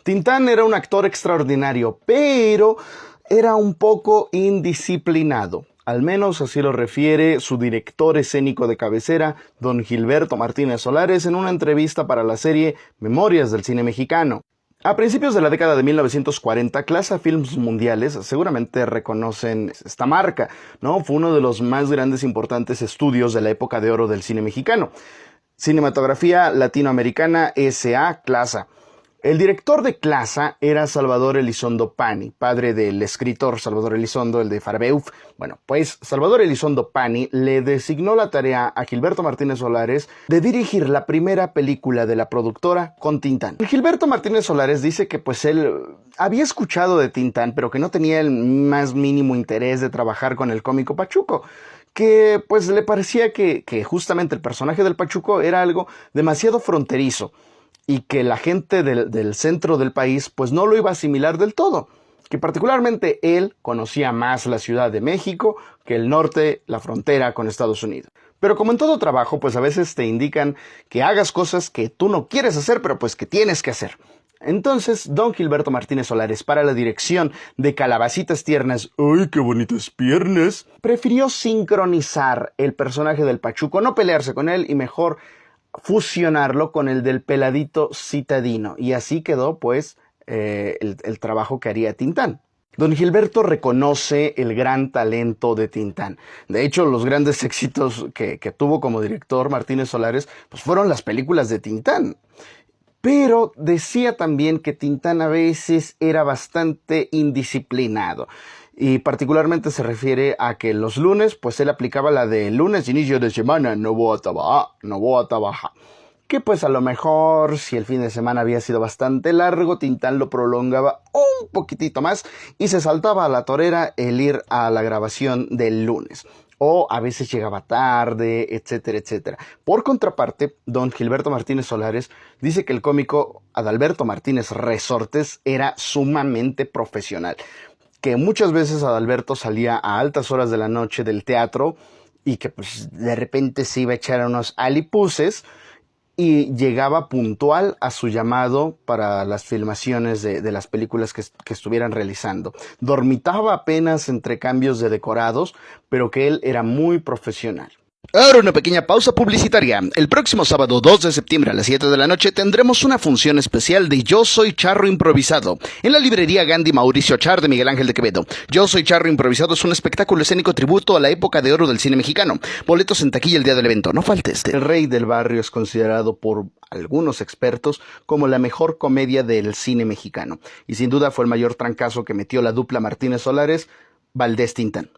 Tintán era un actor extraordinario, pero era un poco indisciplinado. Al menos así lo refiere su director escénico de cabecera, don Gilberto Martínez Solares, en una entrevista para la serie Memorias del Cine Mexicano. A principios de la década de 1940, Clasa Films Mundiales seguramente reconocen esta marca, ¿no? Fue uno de los más grandes e importantes estudios de la época de oro del cine mexicano. Cinematografía Latinoamericana S.A. Clasa. El director de Clasa era Salvador Elizondo Pani, padre del escritor Salvador Elizondo, el de Farabeuf. Bueno, pues Salvador Elizondo Pani le designó la tarea a Gilberto Martínez Solares de dirigir la primera película de la productora con Tintán. Gilberto Martínez Solares dice que pues él había escuchado de Tintán, pero que no tenía el más mínimo interés de trabajar con el cómico Pachuco, que pues le parecía que justamente el personaje del Pachuco era algo demasiado fronterizo y que la gente del centro del país pues no lo iba a asimilar del todo, que particularmente él conocía más la Ciudad de México que el norte, la frontera con Estados Unidos. Pero como en todo trabajo, pues a veces te indican que hagas cosas que tú no quieres hacer, pero pues que tienes que hacer. Entonces, don Gilberto Martínez Solares, para la dirección de Calabacitas Tiernas, ¡ay, qué bonitas piernas!, prefirió sincronizar el personaje del Pachuco, no pelearse con él y mejor fusionarlo con el del peladito citadino. Y así quedó, pues, el trabajo que haría Tintán. Don Gilberto reconoce el gran talento de Tintán. De hecho, los grandes éxitos que tuvo como director Martínez Solares, pues fueron las películas de Tintán. Pero decía también que Tintán a veces era bastante indisciplinado. Y particularmente se refiere a que los lunes, pues él aplicaba la de lunes, inicio de semana, no voy a trabajar. Que pues a lo mejor, si el fin de semana había sido bastante largo, Tintán lo prolongaba un poquitito más y se saltaba a la torera el ir a la grabación del lunes. O a veces llegaba tarde, etcétera, etcétera. Por contraparte, don Gilberto Martínez Solares dice que el cómico Adalberto Martínez Resortes era sumamente profesional, que muchas veces Adalberto salía a altas horas de la noche del teatro y que pues de repente se iba a echar unos alipuses y llegaba puntual a su llamado para las filmaciones de las películas que estuvieran realizando. Dormitaba apenas entre cambios de decorados, pero que él era muy profesional. Ahora una pequeña pausa publicitaria. El próximo sábado 2 de septiembre a las 7 de la noche tendremos una función especial de Yo Soy Charro Improvisado en la librería Gandhi Mauricio Char de Miguel Ángel de Quevedo. Yo Soy Charro Improvisado es un espectáculo escénico tributo a la época de oro del cine mexicano. Boletos en taquilla el día del evento, no faltes. El Rey del Barrio es considerado por algunos expertos como la mejor comedia del cine mexicano. Y sin duda fue el mayor trancazo que metió la dupla Martínez Solares, Valdés Tintán.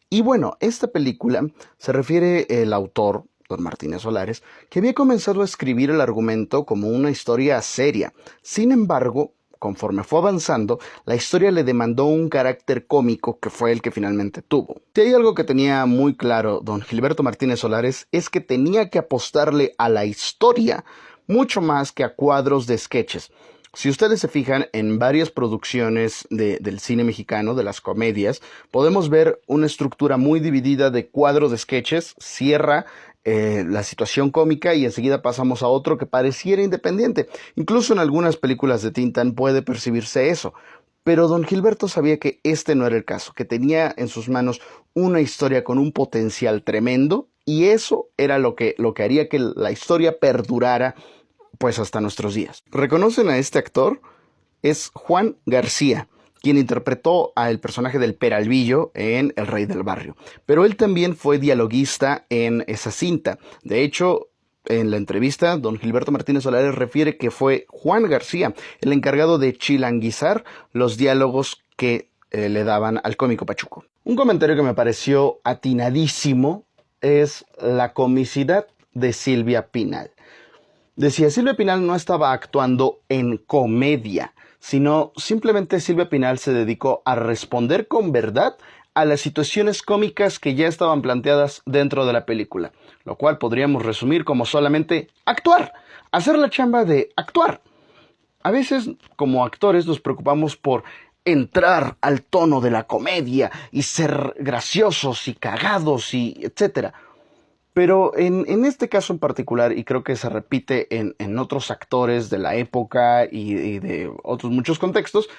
Y bueno, esta película se refiere el autor, don Martínez Solares, que había comenzado a escribir el argumento como una historia seria. Sin embargo, conforme fue avanzando, la historia le demandó un carácter cómico que fue el que finalmente tuvo. Si hay algo que tenía muy claro don Gilberto Martínez Solares es que tenía que apostarle a la historia mucho más que a cuadros de sketches. Si ustedes se fijan en varias producciones del cine mexicano, de las comedias, podemos ver una estructura muy dividida de cuadros de sketches, cierra la situación cómica y enseguida pasamos a otro que pareciera independiente. Incluso en algunas películas de Tintán puede percibirse eso. Pero don Gilberto sabía que este no era el caso, que tenía en sus manos una historia con un potencial tremendo y eso era lo que haría que la historia perdurara pues hasta nuestros días. ¿Reconocen a este actor? Es Juan García, quien interpretó al personaje del Peralvillo en El Rey del Barrio. Pero él también fue dialoguista en esa cinta. De hecho, en la entrevista, don Gilberto Martínez Solares refiere que fue Juan García el encargado de chilanguizar los diálogos que le daban al cómico Pachuco. Un comentario que me pareció atinadísimo es la comicidad de Silvia Pinal. Decía, Silvia Pinal no estaba actuando en comedia, sino simplemente Silvia Pinal se dedicó a responder con verdad a las situaciones cómicas que ya estaban planteadas dentro de la película, lo cual podríamos resumir como solamente actuar, hacer la chamba de actuar. A veces, como actores, nos preocupamos por entrar al tono de la comedia y ser graciosos y cagados y etcétera. Pero en este caso en particular, y creo que se repite en otros actores de la época y de otros muchos contextos,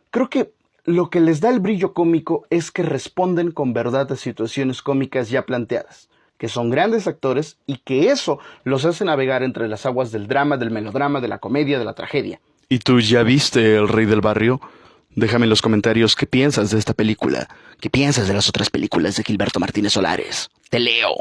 creo que lo que les da el brillo cómico es que responden con verdad a situaciones cómicas ya planteadas, que son grandes actores y que eso los hace navegar entre las aguas del drama, del melodrama, de la comedia, de la tragedia. ¿Y tú ya viste El Rey del Barrio? Déjame en los comentarios qué piensas de esta película. ¿Qué piensas de las otras películas de Gilberto Martínez Solares? Te leo.